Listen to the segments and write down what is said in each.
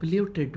polluted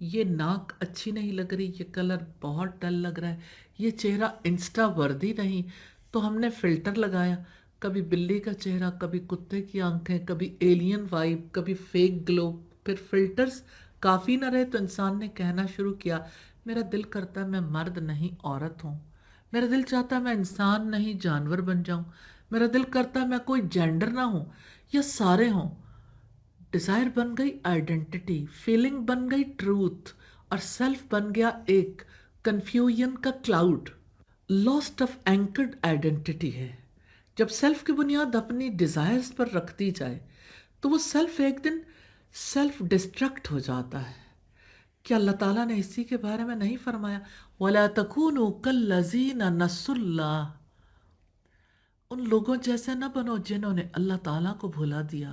یہ ناک اچھی نہیں لگ رہی، یہ کلر بہت ڈل لگ رہا ہے، یہ چہرہ انسٹا وردی نہیں، تو ہم نے فلٹر لگایا، کبھی بلی کا چہرہ، کبھی کتے کی آنکھیں، کبھی ایلین وائب، کبھی فیک گلو. پھر فلٹرز کافی نہ رہے تو انسان نے کہنا شروع کیا، میرا دل کرتا ہے میں مرد نہیں عورت ہوں، میرا دل چاہتا ہے میں انسان نہیں جانور بن جاؤں، میرا دل کرتا ہے میں کوئی جینڈر نہ ہوں یا سارے ہوں. ڈیزائر بن گئی آئیڈینٹی، فیلنگ بن گئی ٹروتھ، اور سیلف بن گیا ایک کنفیوژن کا cloud. Last of anchored identity ہے. جب سیلف کی بنیاد اپنی ڈیزائرز پر رکھ دی جائے تو وہ سیلف ایک دن سیلف ڈسٹرکٹ ہو جاتا ہے. کیا اللہ تعالیٰ نے اسی کے بارے میں نہیں فرمایا وَلَا تَكُونُوا كَالَّذِينَ نَسُوا اللَّهَ؟ ان لوگوں جیسے نہ بنو جنہوں نے اللہ تعالیٰ کو بھلا دیا.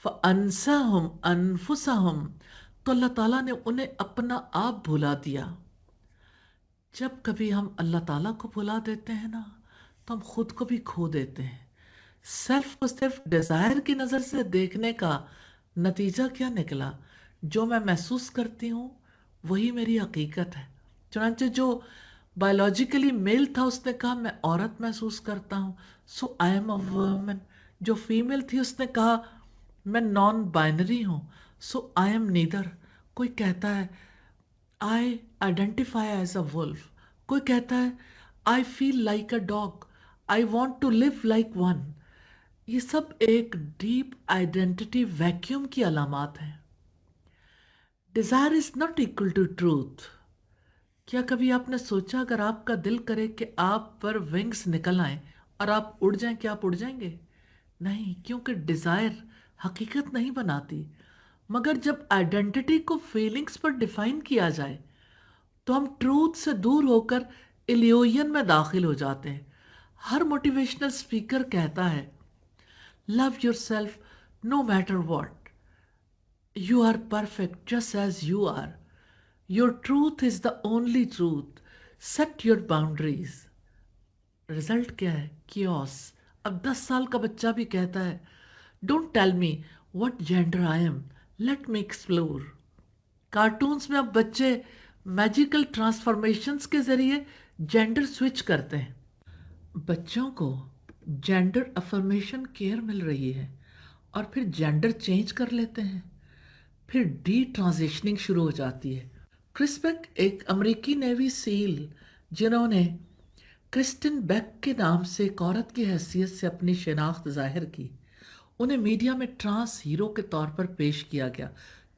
فَأَنسَاهُمْ أَنفُسَهُمْ، تو اللہ تعالیٰ نے انہیں اپنا آپ بھلا دیا. جب کبھی ہم اللہ تعالیٰ کو بھلا دیتے ہیں نا تو ہم خود کو بھی کھو دیتے ہیں. سیلف کو صرف ڈیزائر کی نظر سے دیکھنے کا نتیجہ کیا نکلا؟ جو میں محسوس کرتی ہوں وہی میری حقیقت ہے. چنانچہ جو بایولوجیکلی میل تھا اس نے کہا میں عورت محسوس کرتا ہوں، سو آئی ایم اے وومن. جو فیمیل تھی اس نے کہا میں نان بائنری ہوں، سو آئی ایم نیدر. کوئی کہتا ہے I identify as a wolf, کوئی کہتا ہے I feel like a dog, I want to live like one. یہ سب ایک ڈیپ آئیڈینٹی ویکیوم کی علامات ہیں. Desire is not equal to truth. کیا کبھی آپ نے سوچا اگر آپ کا دل کرے کہ آپ پر ونگز نکل آئیں اور آپ اڑ جائیں، کیا آپ اڑ جائیں گے؟ نہیں، کیونکہ ڈیزائر حقیقت نہیں بناتی. مگر جب آئیڈینٹی کو فیلنگز پر ڈیفائن کیا جائے تو ہم ٹروتھ سے دور ہو کر ایلیوژن میں داخل ہو جاتے ہیں. ہر موٹیویشنل سپیکر کہتا ہے love yourself no matter what, you are perfect just as you are, your truth is the only truth, set your boundaries. Result کیا ہے؟ کیوس. اب 10 سال کا بچہ بھی کہتا ہے don't tell me what gender I am, let me explore. Cartoons میں اب بچے میجیکل ٹرانسفارمیشنز کے ذریعے جینڈر سوئچ کرتے ہیں. بچوں کو جینڈر افرمیشن کیئر مل رہی ہے اور پھر جینڈر چینج کر لیتے ہیں، پھر ڈی ٹرانزیشننگ شروع ہو جاتی ہے. کرس بیک ایک امریکی نیوی سیل جنہوں نے کرسٹن بیک کے نام سے ایک عورت کی حیثیت سے اپنی شناخت ظاہر کی، انہیں میڈیا میں ٹرانس ہیرو کے طور پر پیش کیا گیا،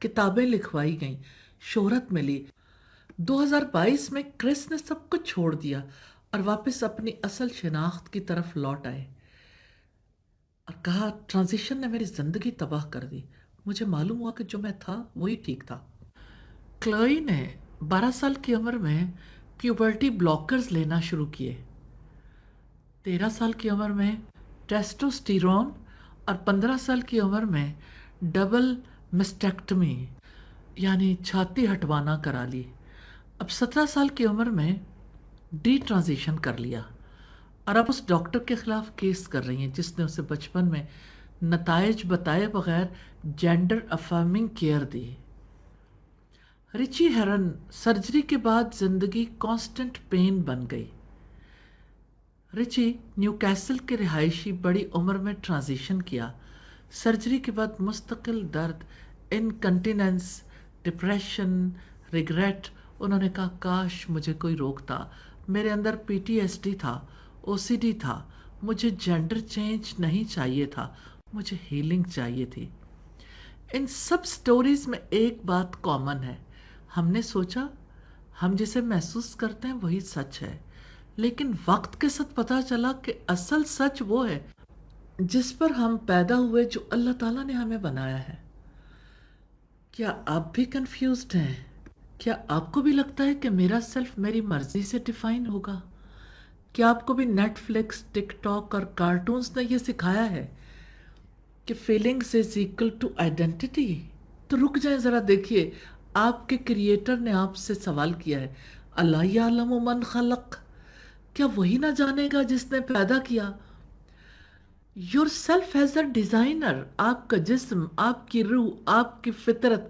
کتابیں لکھوائی گئیں، شہرت ملی. 2022 میں کرس نے سب کچھ چھوڑ دیا اور واپس اپنی اصل شناخت کی طرف لوٹ آئے اور کہا ٹرانزیشن نے میری زندگی تباہ کر دی، مجھے معلوم ہوا کہ جو میں تھا وہی ٹھیک تھا. کلوئی نے 12 سال کی عمر میں پیوبرٹی بلاکرز لینا شروع کیے، 13 سال کی عمر میں ٹیسٹوسٹیرون اور 15 سال کی عمر میں ڈبل مسٹیکٹمی یعنی چھاتی ہٹوانا کرا لی. اب 17 سال کی عمر میں ڈی ٹرانزیشن کر لیا اور اب اس ڈاکٹر کے خلاف کیس کر رہی ہیں جس نے اسے بچپن میں نتائج بتائے بغیر جینڈر افرمنگ کیئر دی. رچی ہیرن سرجری کے بعد زندگی کانسٹنٹ پین بن گئی. رچی نیو کیسل کے رہائشی بڑی عمر میں ٹرانزیشن کیا. سرجری کے بعد مستقل درد، انکنٹیننس، ڈپریشن، ریگریٹ. انہوں نے کہا کاش مجھے کوئی روکتا، میرے اندر PTSD تھا، OCD تھا، مجھے جینڈر چینج نہیں چاہیے تھا، مجھے ہیلنگ چاہیے تھی. ان سب سٹوریز میں ایک بات کامن ہے، ہم نے سوچا ہم جسے محسوس کرتے ہیں وہی سچ ہے، لیکن وقت کے ساتھ پتہ چلا کہ اصل سچ وہ ہے جس پر ہم پیدا ہوئے، جو اللہ تعالیٰ نے ہمیں بنایا ہے. کیا آپ بھی کنفیوزڈ ہیں؟ کیا آپ کو بھی لگتا ہے کہ میرا سیلف میری مرضی سے ڈیفائن ہوگا؟ کیا آپ کو بھی نیٹ فلکس، ٹک ٹاک اور کارٹونز نے یہ سکھایا ہے کہ feelings is equal to identity? تو رک جائیں ذرا، دیکھیے آپ کے کریٹر نے آپ سے سوال کیا ہے اللہ یعلم من خلق، کیا وہی نہ جانے گا جس نے پیدا کیا؟ Your self as a designer, آپ کا جسم، آپ کی روح، آپ کی فطرت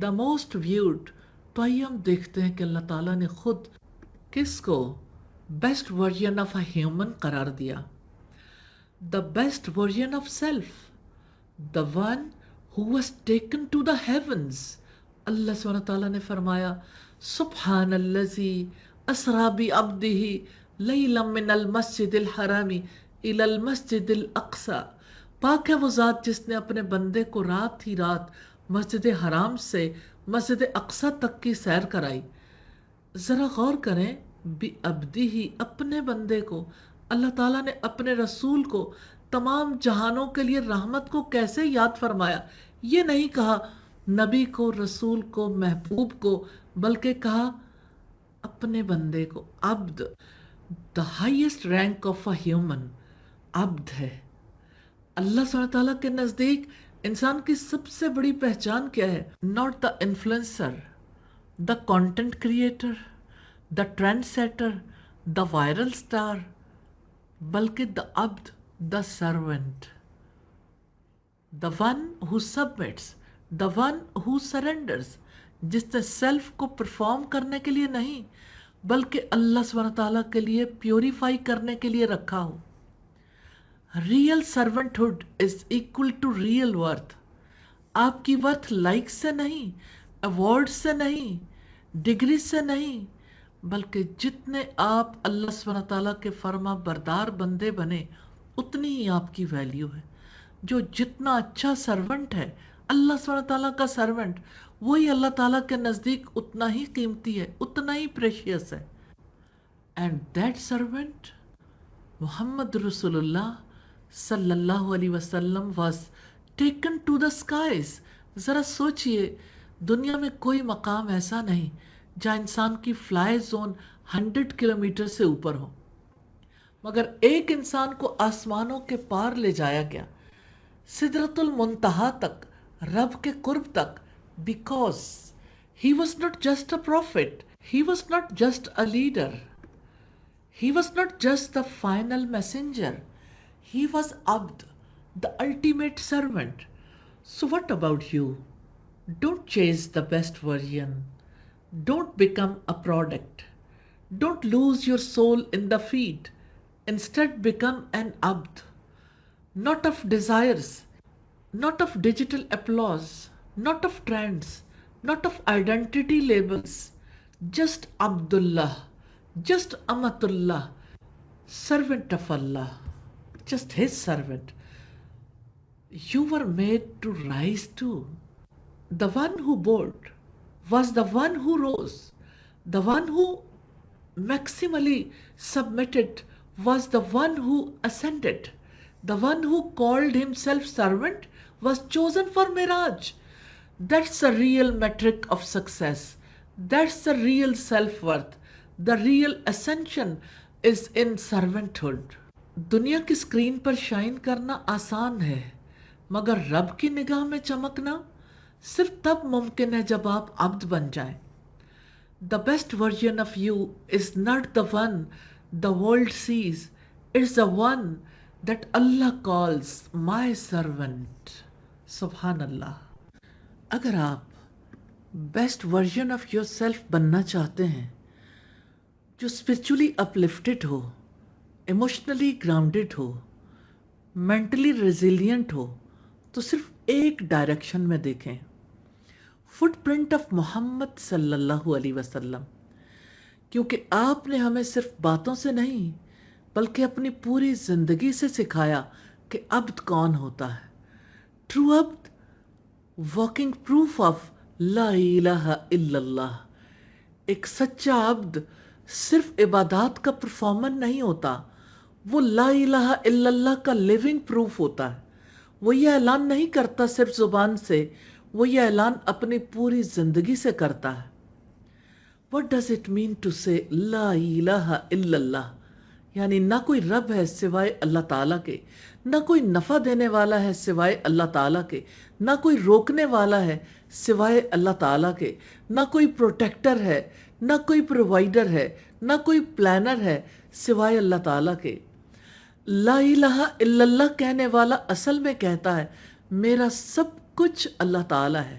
دا موسٹ ویوڈ. تو آئیے ہم دیکھتے ہیں کہ اللہ تعالیٰ نے خود کس کو best version of a human قرار دیا. The best version of self, the one who was taken to the heavens. اللہ سبحانہ تعالیٰ نے فرمایا سبحان الذی اسری بعبدہ لیلا من المسجد الحرام الی المسجد الاقصی. پاک ہے وہ ذات جس نے اپنے بندے کو رات ہی رات مسجد حرام سے مسجد اقصی تک کی سیر کرائی. ذرا غور کریں, بعبدہ اپنے بندے کو. اللہ تعالیٰ نے اپنے رسول کو تمام جہانوں کے لیے رحمت کو کیسے یاد فرمایا. یہ نہیں کہا نبی کو, رسول کو, محبوب کو, بلکہ کہا اپنے بندے کو. عبد, دا highest rank of a human عبد ہے. اللہ سبحانہ تعالیٰ کے نزدیک انسان کی سب سے بڑی پہچان کیا ہے؟ Not the influencer, the content creator, the trend setter, the viral star, بلکہ the abd, the servant, the one who submits, the one who surrenders, جس نے سیلف کو پرفارم کرنے کے لیے نہیں بلکہ اللہ سبحانہ تعالیٰ کے لیے پیوریفائی کرنے کے لیے رکھا ہو. Real servanthood is equal to real worth. آپ کی ورتھ لائک سے نہیں, ایوارڈ سے نہیں, ڈگری سے نہیں, بلکہ جتنے آپ اللہ سبحانہ تعالیٰ کے فرما بردار بندے بنے اتنی ہی آپ کی ویلیو ہے. جو جتنا اچھا سرونٹ ہے, اللہ سبحانہ تعالیٰ کا سرونٹ, وہی اللہ تعالیٰ کے نزدیک اتنا ہی قیمتی ہے, اتنا ہی پریشیس ہے. اینڈ دیٹ سرونٹ محمد رسول اللہ صلی اللہ علیہ وسلم was taken to the skies. ذرا سوچئے, دنیا میں کوئی مقام ایسا نہیں جہاں انسان کی فلائی زون 100 کلومیٹر سے اوپر ہو, مگر ایک انسان کو آسمانوں کے پار لے جایا گیا, سدرۃ المنتہا تک, رب کے قرب تک, because he was not just a prophet, he was not just a leader, he was not just the final messenger, he was Abd, the ultimate servant. So what about you? Don't chase the best version. Don't become a product. Don't lose your soul in the feed. Instead become an Abd. Not of desires, not of digital applause, not of trends, not of identity labels. Just Abdullah, just Amatullah, servant of Allah. Just his servant. You were made to rise too. The one who bowed was the one who rose. The one who maximally submitted was the one who ascended. The one who called himself servant was chosen for Miraj. That's the real metric of success. That's the real self-worth. The real ascension is in servanthood. دنیا کی screen پر shine کرنا آسان ہے, مگر رب کی نگاہ میں چمکنا صرف تب ممکن ہے جب آپ عبد بن جائیں. The best version of you is not the one the world says, it's the one that Allah calls my servant. سبحان اللہ. اگر آپ best version of yourself بننا چاہتے ہیں, جو اسپرچولی اپلفٹڈ ہو, ایموشنلی گراؤنڈڈ ہو, مینٹلی ریزیلینٹ ہو, تو صرف ایک ڈائریکشن میں دیکھیں, فٹ پرنٹ آف محمد صلی اللہ علیہ وسلم. کیونکہ آپ نے ہمیں صرف باتوں سے نہیں بلکہ اپنی پوری زندگی سے سکھایا کہ عبد کون ہوتا ہے. True Abdul, walking proof of law الہ الا اللہ. ایک سچا عبد صرف عبادات کا پرفارمر نہیں ہوتا, وہ لا الہ الا اللہ کا لیونگ پروف ہوتا ہے. وہ یہ اعلان نہیں کرتا صرف زبان سے, وہ یہ اعلان اپنی پوری زندگی سے کرتا ہے. What does it mean to say لا الہ الا اللہ؟ یعنی نہ کوئی رب ہے سوائے اللہ تعالیٰ کے, نہ کوئی نفع دینے والا ہے سوائے اللہ تعالیٰ کے, نہ کوئی روکنے والا ہے سوائے اللہ تعالیٰ کے, نہ کوئی پروٹیکٹر ہے, نہ کوئی پرووائڈر ہے, نہ کوئی پلانر ہے سوائے اللہ تعالیٰ کے. لا الہ الا اللہ کہنے والا اصل میں کہتا ہے میرا سب کچھ اللہ تعالیٰ ہے.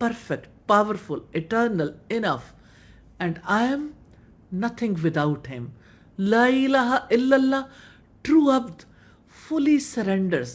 perfect, powerful, eternal, enough, and I am nothing without him. La ilaha illallah. True abd fully surrenders.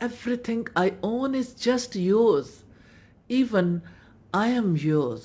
everything I own is just yours, even I am yours.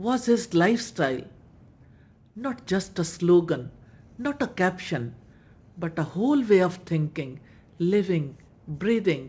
was his lifestyle, not just a slogan, not a caption, but a whole way of thinking, living, breathing.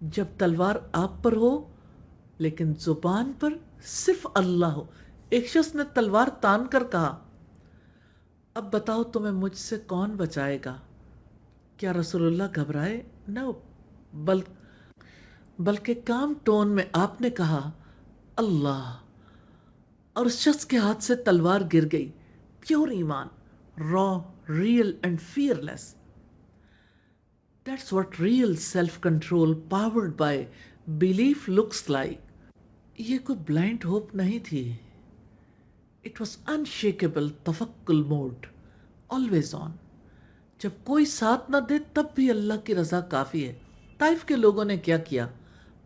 جب تلوار آپ پر ہو لیکن زبان پر صرف اللہ ہو. ایک شخص نے تلوار تان کر کہا اب بتاؤ تمہیں مجھ سے کون بچائے گا؟ کیا رسول اللہ گھبرائے؟ نو، بلکہ کام ٹون میں آپ نے کہا اللہ، اور اس شخص کے ہاتھ سے تلوار گر گئی. پیور ایمان، raw, real and fearless. That's what real self control powered by belief looks like. یہ کوئی بلائنڈ ہوپ نہیں تھی. اٹ واز انشیکیبل توکل موڈ، آلویز آن. جب کوئی ساتھ نہ دے تب بھی اللہ کی رضا کافی ہے. طائف کے لوگوں نے کیا کیا؟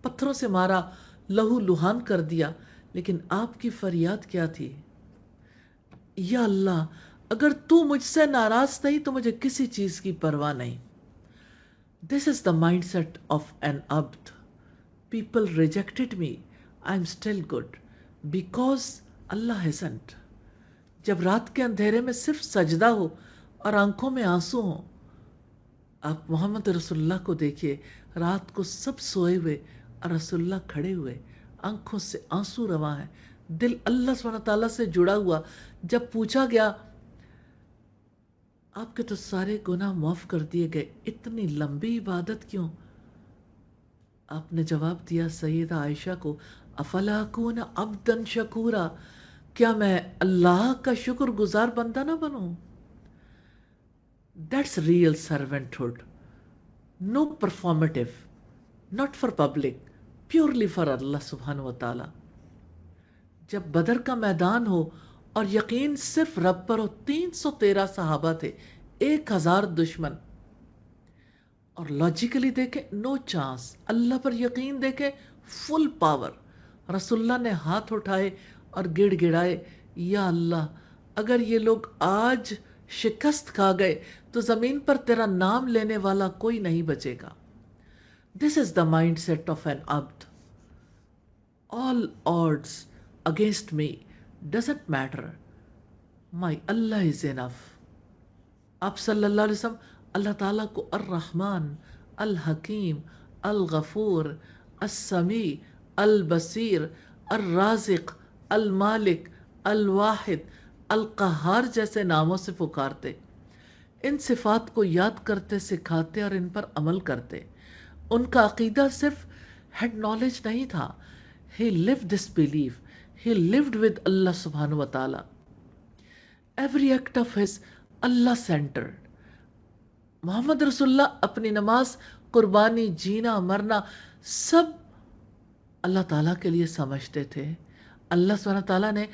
پتھروں سے مارا، لہو لہان کر دیا، لیکن آپ کی فریاد کیا تھی؟ یا اللہ، اگر تو مجھ سے ناراض نہیں تو مجھے کسی چیز کی پرواہ نہیں. This is the mind set of an abd. People rejected me, I am still good because Allah hasn't. جب رات کے اندھیرے میں صرف سجدہ ہو اور آنکھوں میں آنسو ہوں. آپ محمد رسول اللہ کو دیکھیے، رات کو سب سوئے ہوئے اور رسول اللہ کھڑے ہوئے، آنکھوں سے آنسو رواں ہے، دل اللہ سبحانہ تعالیٰ سے جڑا ہوا. جب پوچھا گیا آپ کے تو سارے گناہ معاف کر دیے گئے، اتنی لمبی عبادت کیوں؟ آپ نے جواب دیا سیدہ عائشہ کو، افلا اکون عبدا شکورا، کیا میں اللہ کا شکر گزار بندہ نہ بنوں؟ That's real servanthood. No performative, not for public, purely for Allah subhanahu wa ta'ala. جب بدر کا میدان ہو اور یقین صرف رب پر ہو، 313 صحابہ تھے، 1000 دشمن، اور لاجیکلی دیکھیں نو چانس. اللہ پر یقین دیکھیں فل پاور. رسول اللہ نے ہاتھ اٹھائے اور گڑ گڑائے، یا اللہ اگر یہ لوگ آج شکست کھا گئے تو زمین پر تیرا نام لینے والا کوئی نہیں بچے گا. This is the mind set of an abd. All odds against me doesn't matter. My Allah is enough. آپ صلی اللہ علیہ وسلم اللہ تعالیٰ کو الرحمن، الحکیم، الغفور، السمیع، البصیر، الرازق، المالک، الواحد، القہار جیسے ناموں سے پکارتے. ان صفات کو یاد کرتے، سکھاتے اور ان پر عمل کرتے. ان کا عقیدہ صرف ہیڈ نالج نہیں تھا. He lived this belief. He lived with Allah subhanahu wa ta'ala. Every act of his Allah centred. Muhammad رسول اللہ اپنی نماز، قربانی، جینا، مرنا سب اللہ تعالیٰ کے لیے سمجھتے تھے. اللہ سبحانہ تعالیٰ نے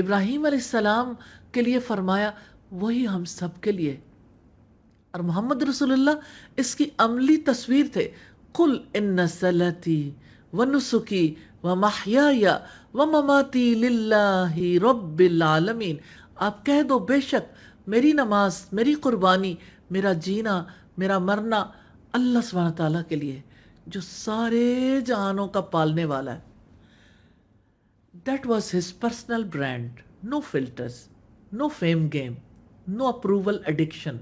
ابراہیم علیہ السلام کے لیے فرمایا، وہی ہم سب کے لیے. اور محمد رسول اللہ اس کی عملی تصویر تھے. قل ان صلاتی ونسکی ومحیای ومماتی للہ رب العالمین. آپ کہہ دو بے شک میری نماز، میری قربانی، میرا جینا، میرا مرنا اللہ سبحانہ تعالیٰ کے لیے جو سارے جہانوں کا پالنے والا ہے. That was his personal brand. No filters, no fame game, no approval addiction.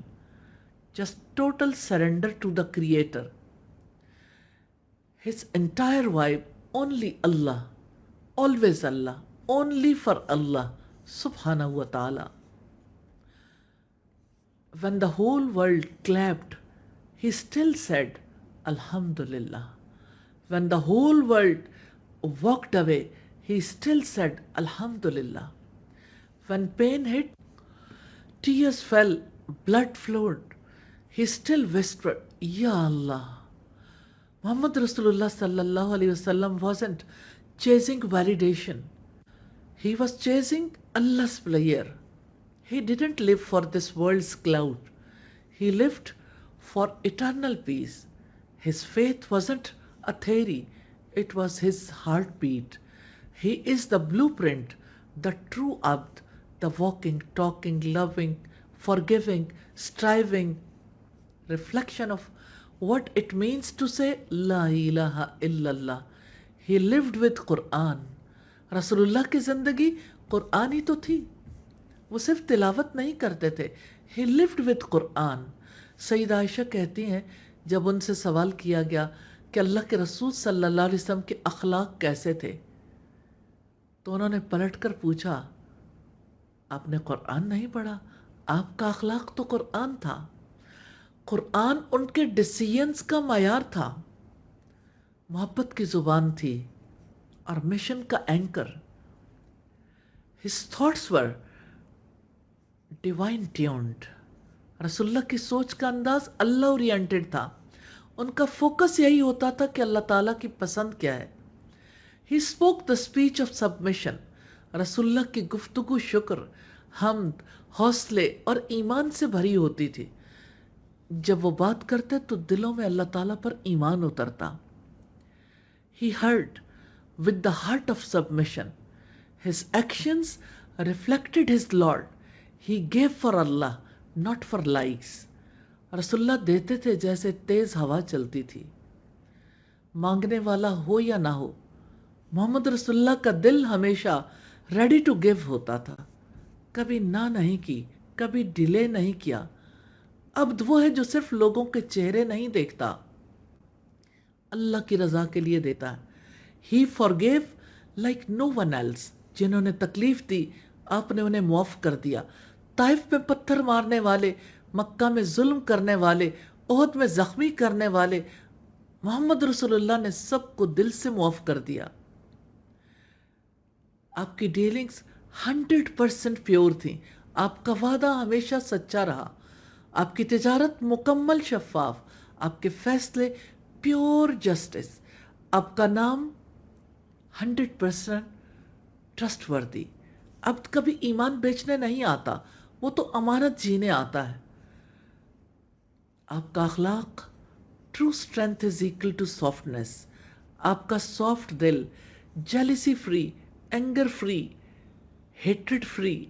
Just total surrender to the Creator. His entire vibe, only Allah, always Allah, only for Allah subhanahu wa ta'ala. When the whole world clapped, he still said, Alhamdulillah. When the whole world walked away, he still said, Alhamdulillah. When pain hit, tears fell, blood flowed, he still whispered, Ya Allah. Muhammad Rasulullah sallallahu alaihi wasallam wasn't chasing validation. He was chasing Allah's pleasure. He didn't live for this world's cloud. He lived for eternal peace. His faith wasn't a theory. It was his heartbeat. He is the blueprint, the true abd, the walking, talking, loving, forgiving, striving reflection of what it means to say La ilaha illallah. He lived with Quran. Rasulullah کی زندگی قرآن ہی تو تھی. وہ صرف تلاوت نہیں کرتے تھے. He lived with قرآن. سیدہ عائشہ کہتی ہیں جب ان سے سوال کیا گیا کہ اللہ کے رسول صلی اللہ علیہ وسلم کے اخلاق کیسے تھے، تو انہوں نے پلٹ کر پوچھا، آپ نے قرآن نہیں پڑھا؟ آپ کا اخلاق تو قرآن تھا۔ قرآن ان کے ڈیسیژنز کا معیار تھا، محبت کی زبان تھی اور مشن کا anchor. His thoughts were divine tuned۔ رسول اللہ کی سوچ کا انداز اللہ اورینٹڈ تھا۔ ان کا فوکس یہی ہوتا تھا کہ اللہ تعالیٰ کی پسند کیا ہے۔ He spoke the speech of submission۔ رسول اللہ کی گفتگو شکر، حمد، حوصلے اور ایمان سے بھری ہوتی تھی۔ جب وہ بات کرتے تو دلوں میں اللہ تعالیٰ پر ایمان اترتا۔ He heard with the heart of submission۔ His actions reflected his Lord۔ He gave for Allah, not for likes۔ رسول اللہ دیتے تھے جیسے تیز ہوا چلتی تھی، مانگنے والا ہو یا نہ ہو، محمد رسول اللہ کا دل ہمیشہ ریڈی ٹو گیو ہوتا تھا، کبھی نہ نہیں کی، کبھی ڈیلے نہیں کیا۔ عبد وہ ہے جو صرف لوگوں کے چہرے نہیں دیکھتا، اللہ کی رضا کے لیے دیتا ہے۔ He forgave like no one else۔ جنہوں نے تکلیف دی آپ نے انہیں معاف کر دیا۔ طائف میں پتھر مارنے والے، مکہ میں ظلم کرنے والے، احد میں زخمی کرنے والے، محمد رسول اللہ نے سب کو دل سے معاف کر دیا۔ آپ کی ڈیلنگز 100% پیور تھیں، آپ کا وعدہ ہمیشہ سچا رہا، آپ کی تجارت مکمل شفاف، آپ کے فیصلے پیور جسٹس، آپ کا نام 100% ٹرسٹ وردی۔ اب کبھی ایمان بیچنے نہیں آتا، وہ تو امانت جینے آتا ہے۔ آپ کا اخلاق true strength is equal to softness. آپ کا سافٹ دل، jealousy free, anger free, hatred free.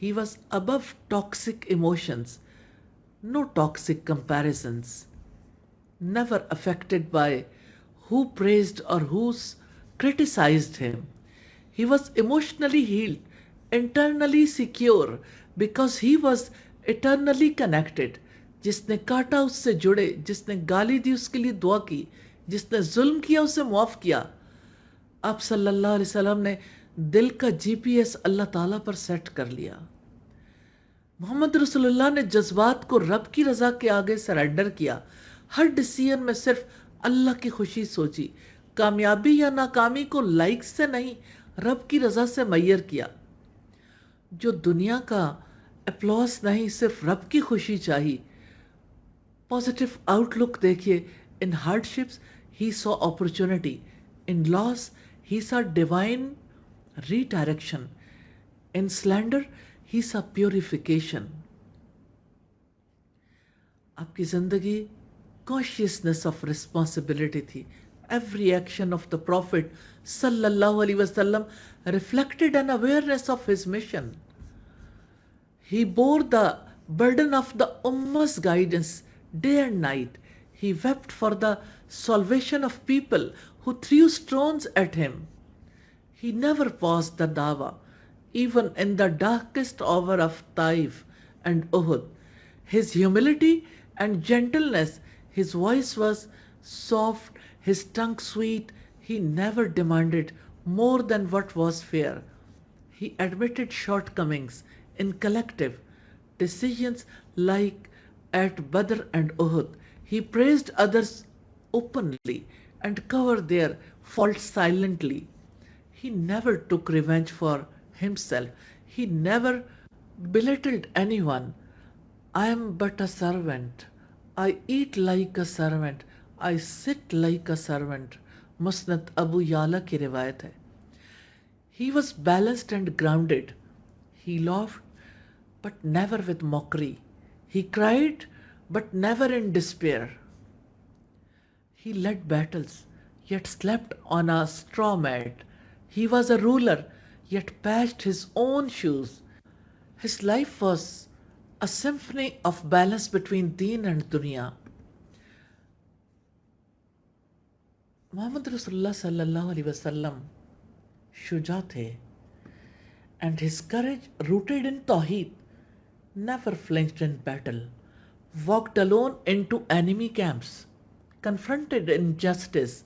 He was above toxic emotions, no toxic comparisons, never affected by who praised or who criticized him۔ He was emotionally healed, internally secure, because he was eternally connected۔ جس نے کاٹا اس سے جڑے، جس نے گالی دی اس کے لیے دعا کی، جس نے ظلم کیا اسے معاف کیا۔ آپ صلی اللہ علیہ وسلم نے دل کا GPS اللہ تعالیٰ پر سیٹ کر لیا۔ محمد رسول اللہ نے جذبات کو رب کی رضا کے آگے سرنڈر کیا، ہر ڈیسیژن میں صرف اللہ کی خوشی سوچی، کامیابی یا ناکامی کو لائک سے نہیں رب کی رضا سے میئر کیا۔ جو دنیا کا اپلاس نہیں، صرف رب کی خوشی چاہی۔ پازیٹیو آؤٹ لک دیکھیے، ان ہارڈشپس ہی سو opportunity, in loss he saw divine redirection, in slander he saw purification. آپ کی زندگی کانشیسنس آف ریسپانسبلٹی تھی۔ Every action of the prophet صلی اللہ علیہ وسلم reflected an awareness of his mission. He bore the burden of the Ummah's guidance day and night۔ He wept for the salvation of people who threw stones at him۔ He never paused the dawah, even in the darkest hour of Taif and Uhud۔ His humility and gentleness, his voice was soft, his tongue sweet। He never demanded more than what was fair۔ He admitted shortcomings in collective decisions like at Badr and Uhud۔ He praised others openly and covered their faults silently۔ He never took revenge for himself۔ He never belittled anyone۔ I am but a servant۔ I eat like a servant۔ I sit like a servant۔ مسند ابو یعلا کی روایت ہے۔ He was balanced and grounded۔ He laughed but never with mockery۔ He cried but never in despair۔ He led battles yet slept on a straw mat۔ He was a ruler yet patched his own shoes۔ His life was a symphony of balance between deen and dunya۔ محمد رسول اللہ صلی اللہ علیہ وسلم شجاع تھے، and his courage rooted in Tawheed، never flinched in battle، walked alone into enemy camps، confronted injustice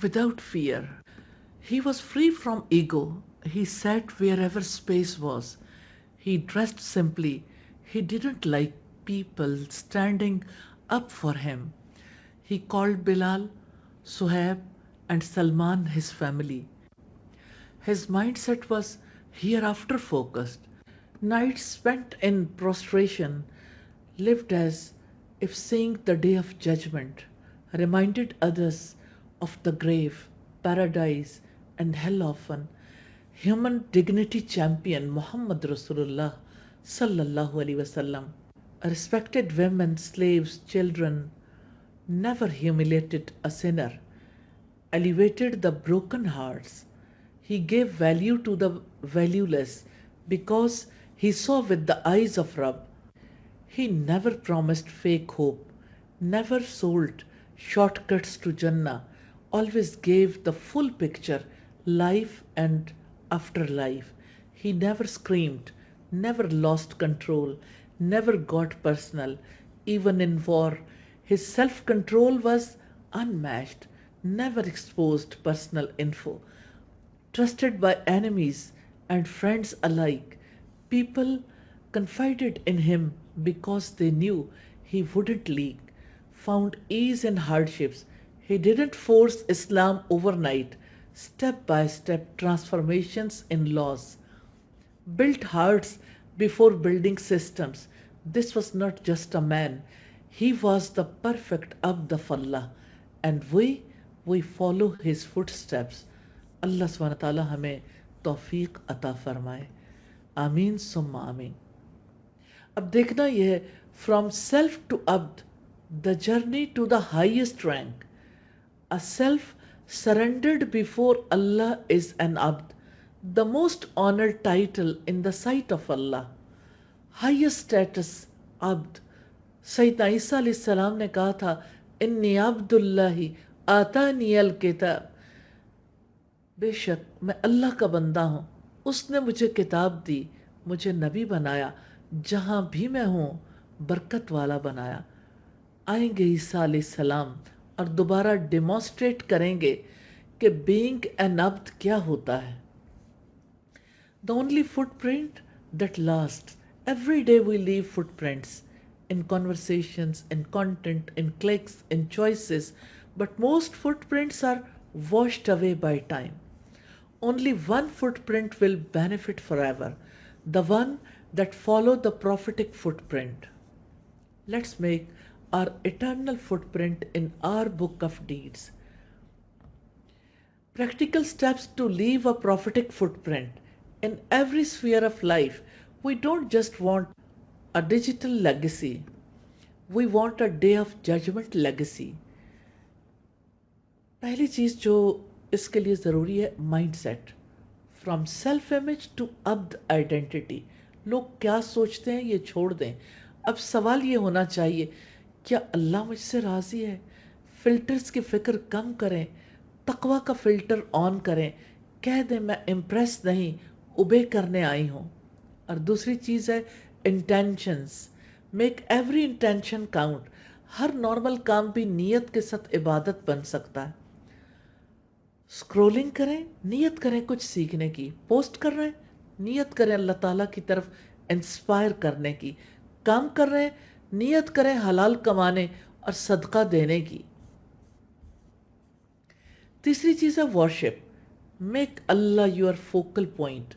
without fear. He was free from ego. He sat wherever space was. He dressed simply. He didn't like people standing up for him. He called Bilal, Suhaib, and Salman his family. His mindset was hereafter focused. Nights spent in prostration, lived as if seeing the day of judgment, reminded others of the grave, paradise, and hell often. Human dignity champion Muhammad Rasulullah sallallahu alaihi wasallam respected women, slaves, children, never humiliated a sinner, elevated the broken hearts. He gave value to the valueless because he saw with the eyes of Rabb. He never promised fake hope, never sold shortcuts to Jannah, always gave the full picture, life and afterlife. He never screamed, never lost control, never got personal, even in war. His self control was unmatched, never exposed personal info. Trusted by enemies and friends alike, people confided in him because they knew he wouldn't leak, found ease in hardships. He didn't force Islam overnight, step by step transformations in laws, built hearts before building systems. This was not just a man, he was the perfect Abd of Allah, and we follow his footsteps. اللہ سبحانہ تعالیٰ ہمیں توفیق عطا فرمائے. آمین ثم آمین. اب دیکھنا یہ ہے فرام سیلف ٹو عبد the journey to the highest rank. A self surrendered before Allah is an abd, the most honored title in the sight of Allah. Highest status, abd. سیدنا عیسیٰ علیہ السلام نے کہا تھا انی عبد اللہ آتانی الکتاب. بے شک میں اللہ کا بندہ ہوں، اس نے مجھے کتاب دی، مجھے نبی بنایا، جہاں بھی میں ہوں برکت والا بنایا. آئیں گے عیسیٰ علیہ السلام اور دوبارہ ڈیمانسٹریٹ کریں گے کہ بینگ این عبد کیا ہوتا ہے. The only footprint that lasts. Every day we leave footprints in conversations, in content, in clicks, in choices, but most footprints are washed away by time. Only one footprint will benefit forever, the one that followed the prophetic footprint. Let's make our eternal footprint in our book of deeds. Practical steps to leave a prophetic footprint in every sphere of life. We don't just want a digital legacy. We want a day of judgment legacy. پہلی چیز جو اس کے لیے ضروری ہے mindset. From self image to عبد identity. لوگ کیا سوچتے ہیں یہ چھوڑ دیں. اب سوال یہ ہونا چاہیے کیا اللہ مجھ سے راضی ہے؟ فلٹرز کی فکر کم کریں، تقوی کا فلٹر آن کریں، کہہ دیں میں امپریس نہیں اوبے کرنے آئی ہوں. اور دوسری چیز ہے intentions. Make every intention count. ہر نارمل کام بھی نیت کے ساتھ عبادت بن سکتا ہے. اسکرولنگ کریں، نیت کریں کچھ سیکھنے کی. پوسٹ کر رہے ہیں، نیت کریں اللہ تعالیٰ کی طرف انسپائر کرنے کی. کام کر رہے ہیں، نیت کریں حلال کمانے اور صدقہ دینے کی. تیسری چیز ہے worship. Make Allah your focal point.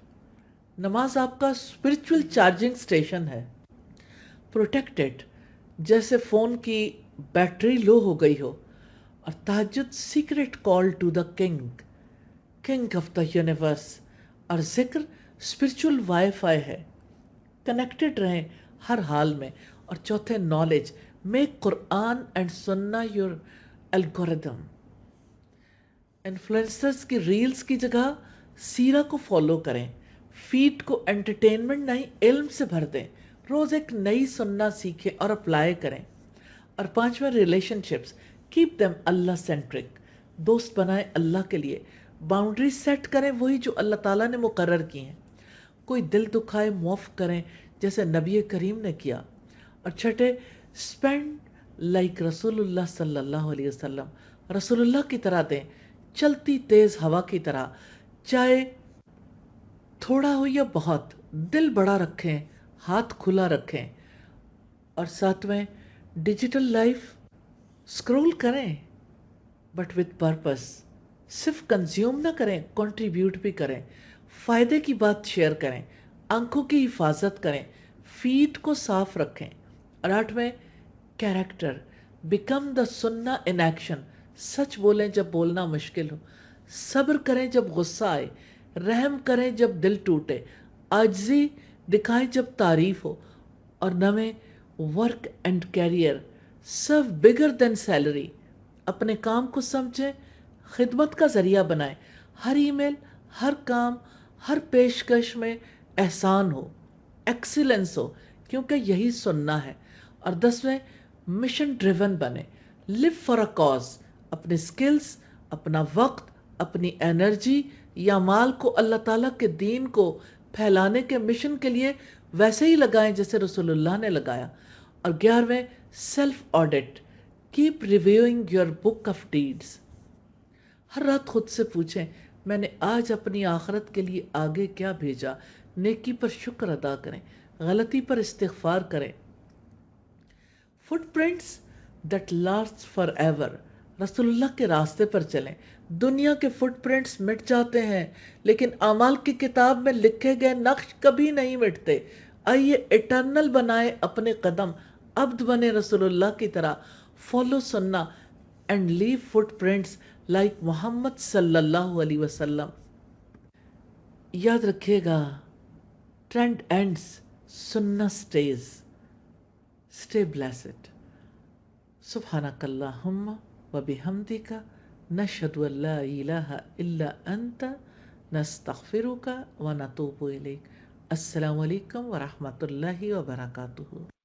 نماز آپ کا اسپرچول چارجنگ اسٹیشن ہے. Protect it. جیسے فون کی بیٹری لو ہو گئی ہو. اور تہجد secret call to the king of the universe. اور ذکر اسپرچول وائی فائی ہے. کنیکٹڈ رہیں ہر حال میں. اور چوتھے نالج. میک قرآن اینڈ سننا یور الگوریدم. انفلوئنسرز کی ریلز کی جگہ سیرہ کو فالو کریں. فیڈ کو انٹرٹینمنٹ نہیں علم سے بھر دیں. روز ایک نئی سننا سیکھیں اور اپلائی کریں. اور پانچواں ریلیشن شپس. کیپ دیم اللہ سینٹرک. دوست بنائیں اللہ کے لیے. باؤنڈری سیٹ کریں وہی جو اللہ تعالیٰ نے مقرر کی ہیں. کوئی دل دکھائے معاف کریں جیسے نبی کریم نے کیا. اور چھٹے اسپینڈ لائک رسول اللہ صلی اللہ علیہ وسلم، رسول اللہ کی طرح دیں، چلتی تیز ہوا کی طرح، چاہے تھوڑا ہو یا بہت، دل بڑا رکھیں، ہاتھ کھلا رکھیں۔ اور ساتویں، ڈیجیٹل لائف اسکرول کریں بٹ وتھ پرپس، صرف کنزیوم نہ کریں، کنٹریبیوٹ بھی کریں، فائدے کی بات شیئر کریں، آنکھوں کی حفاظت کریں، فیڈ کو صاف رکھیں۔ اور آٹھویں، کیریکٹر، بیکم دا سننا ان ایکشن، سچ بولیں جب بولنا مشکل ہو، صبر کریں جب غصہ آئے، رحم کریں جب دل ٹوٹے، عاجزی دکھائیں جب تعریف ہو۔ اور نویں، work and career, serve bigger than salary, اپنے کام کو سمجھیں، خدمت کا ذریعہ بنائیں، ہر ای میل، ہر کام، ہر پیشکش میں احسان ہو، ایکسیلنس ہو، کیونکہ یہی سننا ہے۔ اور دسویں، مشن ڈریون بنے، لیو فار اے کاز، اپنے سکلز، اپنا وقت، اپنی انرجی یا مال کو اللہ تعالیٰ کے دین کو پھیلانے کے مشن کے لیے ویسے ہی لگائیں جیسے رسول اللہ نے لگایا۔ اور 11ویں، self audit, keep reviewing your book of deeds, ہر رات خود سے پوچھیں میں نے آج اپنی آخرت کے لیے آگے کیا بھیجا، نیکی پر شکر ادا کریں، غلطی پر استغفار کریں۔ Footprints that last forever, رسول اللہ کے راستے پر چلیں۔ دنیا کے فٹ پرنٹس مٹ جاتے ہیں لیکن اعمال کی کتاب میں لکھے گئے نقش کبھی نہیں مٹتے۔ آئیے اٹرنل بنائے اپنے قدم، عبد بنے رسول اللہ کی طرح، follow sunnah and leave footprints like Muhammad صلی اللہ علیہ وسلم۔ یاد رکھیے گا، trend ends, sunnah stays. Stay blessed. سبحانک اللہم و بحمدک، نشہد ان لا الہ الا انت، نستغفرک و نتوب الیک۔ السلام علیکم ورحمۃ اللہ وبرکاتہ۔